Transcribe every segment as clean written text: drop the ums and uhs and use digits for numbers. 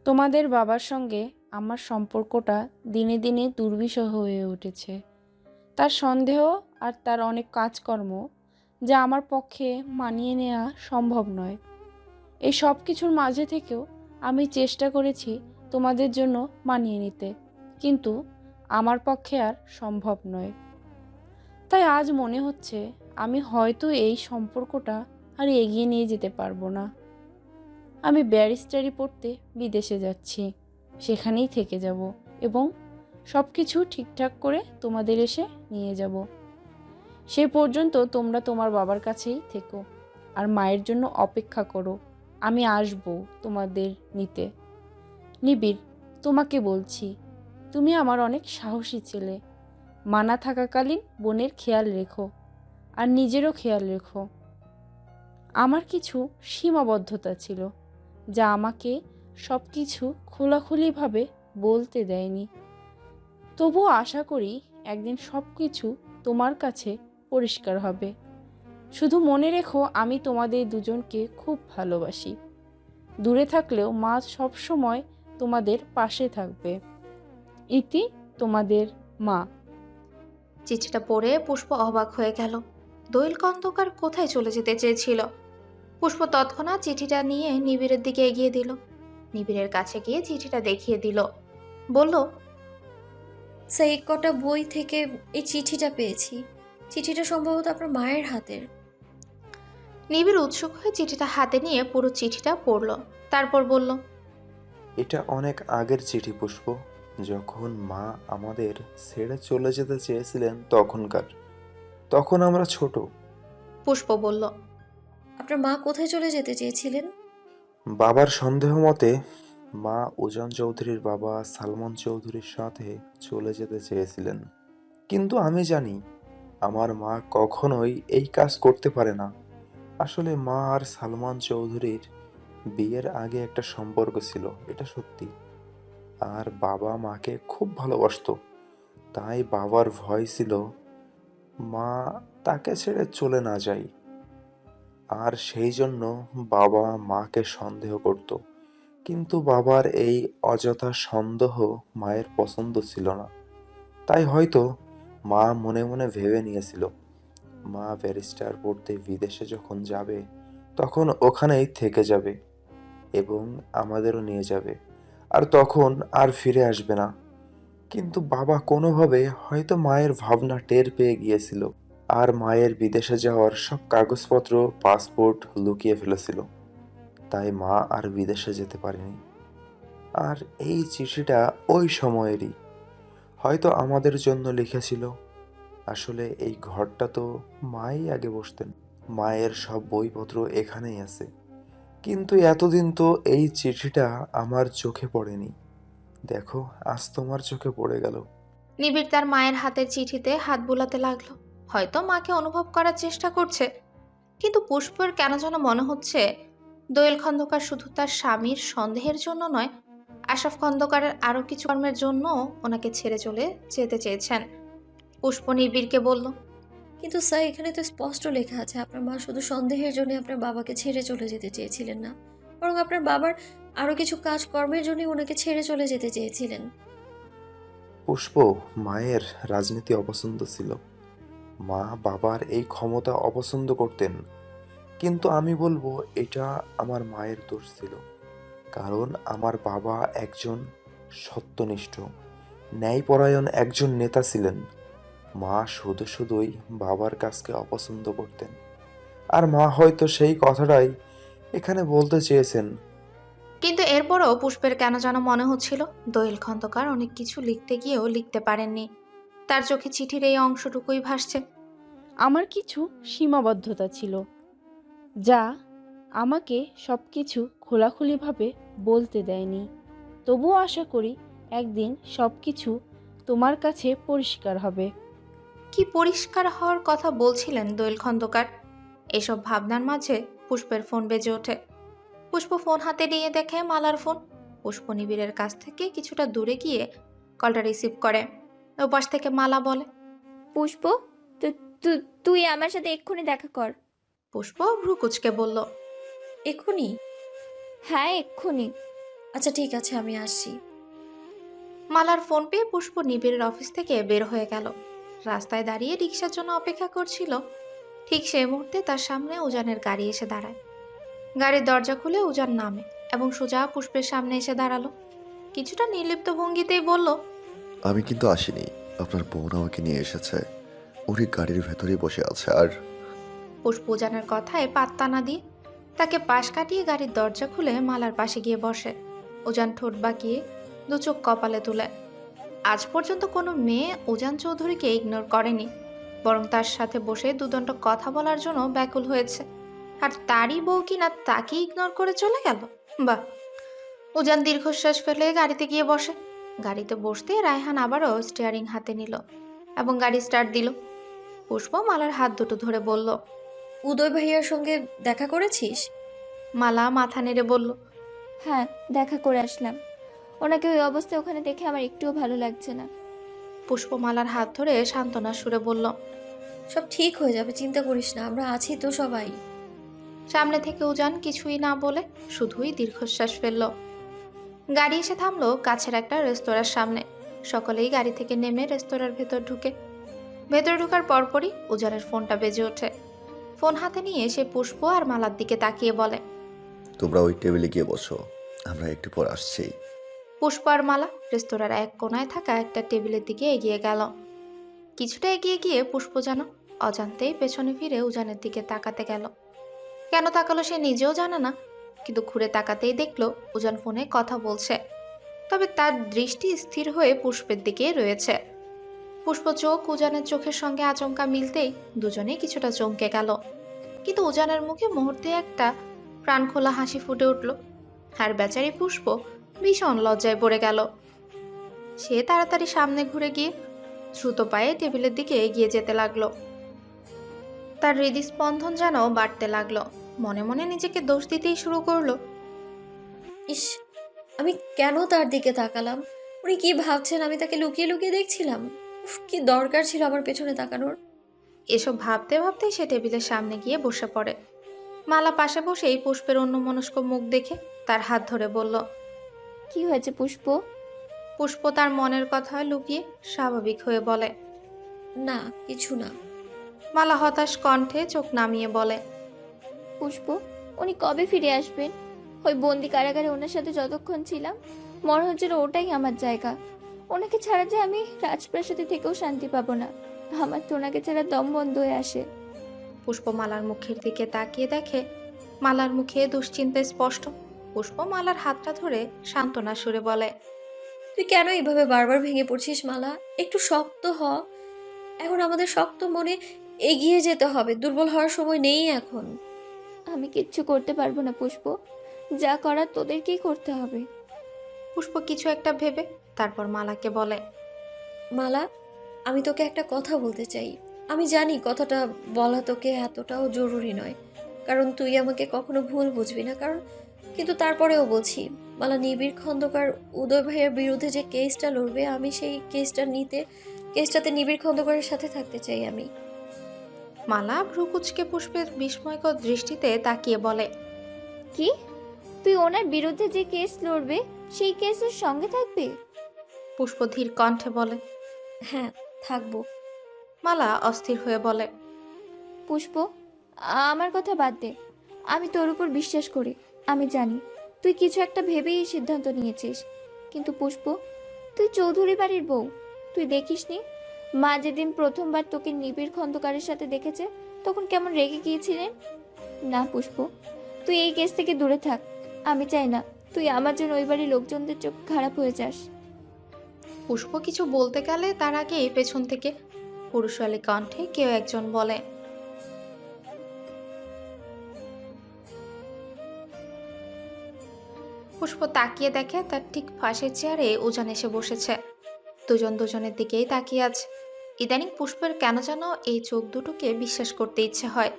তোমাদের বাবার সঙ্গে আমার সম্পর্কটা দিনে দিনে দুর্বিষহ হয়ে উঠেছে। তার সন্দেহ আর তার অনেক কাজকর্ম যা আমার পক্ষে মানিয়ে নেওয়া সম্ভব নয়। এই সব কিছুর মাঝে থেকেও আমি চেষ্টা করেছি তোমাদের জন্য মানিয়ে নিতে, কিন্তু আমার পক্ষে আর সম্ভব নয়। তাই আজ মনে হচ্ছে আমি হয়তো এই সম্পর্কটা আর এগিয়ে নিয়ে যেতে পারবো না। আমি ব্যারিস্টারি পড়তে বিদেশে যাচ্ছি, সেখানেই থেকে যাব এবং সব কিছু ঠিকঠাক করে তোমাদের এসে নিয়ে যাব। সে পর্যন্ত তোমরা তোমার বাবার কাছেই থেকো আর মায়ের জন্য অপেক্ষা করো। আমি আসবো তোমাদের নিতে। নিবিড়, তোমাকে বলছি, তুমি আমার অনেক সাহসী ছেলে। মানা থাকাকালীন বোনের খেয়াল রেখো আর নিজেরও খেয়াল রেখো। আমার কিছু সীমাবদ্ধতা ছিল যা আমাকে সব কিছু খোলাখুলিভাবে বলতে দেয়নি। তবুও আশা করি একদিন সব কিছু তোমার কাছে পরিষ্কার হবে। শুধু মনে রেখো, আমি তোমাদের দুজনকে খুব ভালোবাসি। দূরে থাকলেও মা সবসময় তোমাদের পাশে থাকবে। ইতি, তোমাদের মা। চিঠিটা পড়ে পুষ্প অবাক হয়ে গেল। দোয়েল খন্দকার কোথায় চলে যেতে চেয়েছিল? পুষ্প তৎক্ষণাৎ চিঠিটা নিয়ে নিবিড়ের দিকে এগিয়ে দিল। নিবিড়ের কাছে গিয়ে চিঠিটা দেখিয়ে দিল। বলল, স্যার, এই কটা বই থেকে এই চিঠিটা পেয়েছি। চিঠিটা সম্ভবত আপনার মায়ের হাতের। নিবিড় উৎসুক হয়ে চিঠিটা হাতে নিয়ে পুরো চিঠিটা পড়ল। তারপর বলল, এটা অনেক আগের চিঠি পুষ্প, যখন মা আমাদের ছেড়ে চলে যেতে চেয়েছিলেন তখন আমরা ছোট। পুষ্প বলল, আপনার মা কোথায় চলে যেতে চেয়েছিলেন? বাবার সন্দেহ মতে মা উজান চৌধুরীর বাবা সালমান চৌধুরীর সাথে চলে যেতে চেয়েছিলেন, কিন্তু আমি জানি আমার মা কখনোই এই কাজ করতে পারে না। আসলে মা আর সালমান চৌধুরীর বিয়ের আগে একটা সম্পর্ক ছিল, এটা সত্যি। আর বাবা মাকে খুব ভালোবাসতো, তাই বাবার ভয় ছিল মা তাকে ছেড়ে চলে না যায়। আর সেই জন্য বাবা মাকে সন্দেহ করত, কিন্তু বাবার এই অযথা সন্দেহ মায়ের পছন্দ ছিল না। তাই হয়তো মা মনে মনে ভেবে নিয়েছিল মা ব্যারিস্টার পড়তে বিদেশে যখন যাবে তখন ওখানেই থেকে যাবে এবং আমাদেরও নিয়ে যাবে, আর তখন আর ফিরে আসবে না। কিন্তু বাবা কোনোভাবে হয়তো মায়ের ভাবনা টের পেয়ে গিয়েছিল আর মায়ের বিদেশে যাওয়ার সব কাগজপত্র, পাসপোর্ট লুকিয়ে ফেলেছিল। তাই মা আর বিদেশে যেতে পারেনি। আর এই চিঠিটা ওই সময়েরই, হয়তো আমাদের জন্য লিখেছিল। আসলে এই ঘরটা তো মাই আগে বসতেন, মায়ের সব বইপত্র এখানেই আছে। কিন্তু এতদিন তো এই চিঠিটা আমার চোখে পড়েনি। দেখো, আজ তোমার চোখে পড়ে গেল। নিবিড় তার মায়ের হাতের চিঠিতে হাত বুলাতে লাগলো। হয়তো মাকে অনুভব করার চেষ্টা করছে, কিন্তু পুষ্পের কেন যেন মনে হচ্ছে দোয়েল খন্দকার শুধু তার স্বামীর সন্দেহের জন্য নয়, আশরাফ খন্দকারের আরো কিছু কর্মের জন্য ওনাকে ছেড়ে চলে যেতে চেয়েছেন। পুষ্প নিবিড়কে বলল, কিন্তু স্যার, এখানে তো স্পষ্ট লেখা আছে আপনার মা শুধু সন্দেহের জন্য আপনার বাবাকে ছেড়ে চলে যেতে চেয়েছিলেন না, বরং আপনার বাবার আরো কিছু কাজ কর্মের জন্যই ওনাকে ছেড়ে চলে যেতে চেয়েছিলেন। পুষ্প, মায়ের রাজনীতি অপছন্দ ছিল। মা বাবার এই ক্ষমতা অপছন্দ করতেন, কিন্তু আমি বলবো এটা আমার মায়ের দোষ ছিল। কারণ আমার বাবা একজন সত্যনিষ্ঠ, ন্যায়পরায়ণ একজন নেতা ছিলেন। মা শুধু শুধুই বাবার কাজকে অপছন্দ করতেন, আর মা হয়তো সেই কথাটাই এখানে বলতে চেয়েছেন। কিন্তু এরপরও পুষ্পের কেন যেন মনে হচ্ছিল দোয়েল খন্দকার অনেক কিছু লিখতে গিয়েও লিখতে পারেননি। তার চোখে চিঠির এই অংশটুকুই ভাসছে। আমার কিছু সীমাবদ্ধতা ছিল যা আমাকে সব কিছু খোলাখুলিভাবে বলতে দেয়নি। তবুও আশা করি একদিন সব কিছু তোমার কাছে পরিষ্কার হবে। কি পরিষ্কার হওয়ার কথা বলছিলেন দোয়েল খন্দকার? এসব ভাবনার মাঝে পুষ্পের ফোন বেজে ওঠে। পুষ্প ফোন হাতে নিয়ে দেখে মালার ফোন। পুষ্প নিবিড়ের কাছ থেকে কিছুটা দূরে গিয়ে কলটা রিসিভ করে। ওপাশ থেকে মালা বলে, পুষ্প, তুই আমার সাথে এক্ষুনি দেখা কর। পুষ্প ভ্রু কুচকে বলল, এক্ষুনি? হ্যাঁ, এক্ষুনি। আচ্ছা ঠিক আছে, আমি আসছি। মালার ফোন পেয়ে পুষ্প নিবিড়ের অফিস থেকে বের হয়ে গেল। রাস্তায় দাঁড়িয়ে রিক্সার জন্য অপেক্ষা করছিল। ঠিক সেই মুহূর্তে তার সামনে উজানের গাড়ি এসে দাঁড়ায়। গাড়ির দরজা খুলে উজান নামে এবং সোজা পুষ্পের সামনে এসে দাঁড়ালো। কিছুটা নির্লিপ্ত ভঙ্গিতেই বলল, আমি কিন্তু আসিনি, আপনার বোন আমাকে নিয়ে এসেছে। উনি গাড়ির ভেতরেই বসে আছে। আর পুষ্প উজানের কথায় পাত্তা না দিয়ে তাকে পাশ কাটিয়ে গাড়ির দরজা খুলে মালার পাশে গিয়ে বসে। উজান ঠোঁট বাঁকিয়ে দু চোখ কপালে তুলে। আজ পর্যন্ত কোনো মেয়ে উজান চৌধুরীকে ইগনোর করেনি, বরং তার সাথে বসে দুদণ্ড কথা বলার জন্য ব্যাকুল হয়েছে। আর তারই বউ কিনা তাকে ইগনোর করে চলে গেল। বাহ! উজান দীর্ঘশ্বাস ফেলে গাড়িতে গিয়ে বসে। গাড়িতে বসতে রায়হান আবারও স্টিয়ারিং হাতে নিল এবং গাড়ি স্টার্ট দিল। পুষ্প মালার হাত দুটো ধরে বলল। উদয় ভাইয়ার সঙ্গে দেখা করেছিস? মালা মাথা নেড়ে বলল, হ্যাঁ, দেখা করে আসলাম। ওনাকে ওই অবস্থায় ওখানে দেখে আমার একটুও ভালো লাগছে না। পুষ্প মালার হাত ধরে সান্ত্বনার সুরে বলল। সব ঠিক হয়ে যাবে, চিন্তা করিস না, আমরা আছি তো সবাই। সামনে থেকে উজান কিছুই না বলে শুধুই দীর্ঘশ্বাস ফেলল। গাড়ি এসে থামলো কাছের একটা রেস্তোরাঁর সামনে। সকলেই গাড়ি থেকে নেমে রেস্তোরাঁর ভেতর ঢুকে। ভেতর ঢোকার পরপরই উজানের ফোনটা বেজে ওঠে। ফোন হাতে নিয়ে সে পুষ্প আর মালার দিকে তাকিয়ে বলে, তোমরা ওই টেবিলে গিয়ে বসো, আমরা একটু পর আসছি। পুষ্প আর মালা রেস্তোরাঁর এক কোনায় থাকা একটা টেবিলের দিকে এগিয়ে গেল। কিছুটা এগিয়ে গিয়ে পুষ্প যেন অজান্তেই পেছনে ফিরে উজানের দিকে তাকাতে গেল। কেন তাকালো সে নিজেও জানে না, কিন্তু ঘুরে তাকাতেই দেখলো উজান ফোনে কথা বলছে। তবে তার দৃষ্টি স্থির হয়ে পুষ্পের দিকে রয়েছে। পুষ্প চোখ উজানের চোখের সঙ্গে আচমকা মিলতেই দুজনেই কিছুটা চমকে গেল। কিন্তু উজানের মুখে মুহূর্তে একটা প্রাণখোলা হাসি ফুটে উঠল। আর বেচারি পুষ্প ভীষণ লজ্জায় পড়ে গেল। সে তাড়াতাড়ি সামনে ঘুরে গিয়ে দ্রুত পায়ে টেবিলের দিকে এগিয়ে যেতে লাগলো। তার হৃদস্পন্দন যেন বাড়তে লাগলো। মনে মনে নিজেকে দোষ দিতেই শুরু করলো। ইস, আমি কেন তার দিকে তাকালাম? উনি কি ভাবছেন আমি তাকে লুকিয়ে লুকিয়ে দেখছিলাম? উফ, কি দরকার ছিল আমার পেছনে তাকানোর? এসব ভাবতে ভাবতেই সে টেবিলের সামনে গিয়ে বসে পড়ে। মালা পাশে বসেই পুষ্পের অন্যমনস্ক মুখ দেখে তার হাত ধরে বলল। কি হয়েছে পুষ্প? পুষ্প তার মনের কথা লুকিয়ে স্বাভাবিক হয়ে বলে। না, কিছু না। মালা হতাশ কণ্ঠে চোখ নামিয়ে বলে। পুষ্প, উনি কবে ফিরে আসবেন? ওই বন্দি কারাগারে ওনার সাথে যতক্ষণ ছিলাম মনে হচ্ছিল ওটাই আমার জায়গা। ওনাকে ছাড়া যে আমি রাজপ্রাসাদে থেকেও শান্তি পাবো না। আমার তো ওনাকে ছাড়া দম বন্ধ হয়ে আসে। পুষ্প মালার মুখের দিকে তাকিয়ে দেখে মালার মুখে দুশ্চিন্তা স্পষ্ট। পুষ্প মালার হাতটা ধরে সান্ত্বনা সুরে বলে। তুই কেন এইভাবে বারবার ভেঙে পড়ছিস মালা? একটু শক্ত হ। এখন আমাদের শক্ত মনে এগিয়ে যেতে হবে, দুর্বল হওয়ার সময় নেই এখন। আমি কিচ্ছু করতে পারবো না পুষ্প, যা করার তোদেরকেই করতে হবে। পুষ্প কিছু একটা ভেবে তারপর মালাকে বলে। মালা, আমি তোকে একটা কথা বলতে চাই। আমি জানি কথাটা বলা তোকে এতটাও জরুরি নয়, কারণ তুই আমাকে কখনো ভুল বুঝবি না, কিন্তু তারপরেও বলছি। মালা, নিবিড় খন্দকার উদয় ভাইয়ের বিরুদ্ধে যে কেসটা লড়বে, আমি সেই কেসটাতে নিবিড় খন্দকারের সাথে থাকতে চাই আমি। মালা ভ্রু কুচকে পুষ্পের বিস্ময়কর দৃষ্টিতে তাকিয়ে বলে। কি? তুই ওনার বিরুদ্ধে যে কেস লড়বে সেই কেসের সঙ্গে থাকবে? পুষ্প ধীর কণ্ঠে বলে। হ্যাঁ, থাকবো। মালা অস্থির হয়ে বলে। পুষ্প, আমার কথা বাদ দে। আমি তোর উপর বিশ্বাস করি। আমি জানি তুই কিছু একটা ভেবেই এই সিদ্ধান্ত নিয়েছিস। কিন্তু পুষ্প, তুই চৌধুরী বাড়ির বউ। তুই দেখিসনি মা যেদিন প্রথমবার তোকে নিবিড় খন্দকারের সাথে দেখেছে তখন কেমন রেগে গিয়েছিলেন? না পুষ্প, তুই এই কেস থেকে দূরে থাক। আমি চাই না তুই আমার জন্য ওই বাড়ির লোকজনদের চোখ খারাপ হয়ে যাস। পুষ্প কিছু বলতে গেলে তার আগে পেছন থেকে পুরুষালী কণ্ঠে কেউ একজন বলে। পুষ্প তাকিয়ে দেখে তার ঠিক পাশের চেয়ারে উজান এসে বসেছে। দুজন দুজনের দিকেই তাকিয়ে আছে। ইদানিং পুষ্পের কেন যেন এই চোখ দুটোকে বিশ্বাস করতে ইচ্ছে হয়।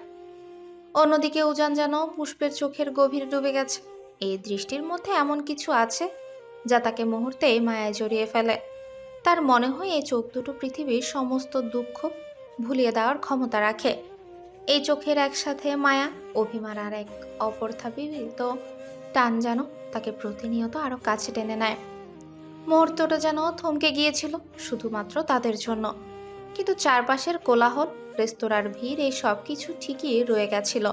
অন্যদিকে উজান যেন পুষ্পের চোখের গভীরে ডুবে গেছে। এই দৃষ্টির মধ্যে এমন কিছু আছে যা তাকে মুহূর্তেই মায়ায় জড়িয়ে ফেলে। তার মনে হয় এই চোখ দুটো পৃথিবীর সমস্ত দুঃখ ভুলিয়ে দেওয়ার ক্ষমতা রাখে। এই চোখের একসাথে মায়া, অভিমান আর এক অপর্থাবিত টান যেন তাকে প্রতিনিয়ত আরো কাছে টেনে নেয়। মুহূর্তটা যেন থমকে গিয়েছিল শুধুমাত্র তাদের জন্য। কিন্তু চারপাশের কোলাহল, রেস্তোরাঁর ভিড়, এই সব কিছু ঠিকই রয়ে গেছিল।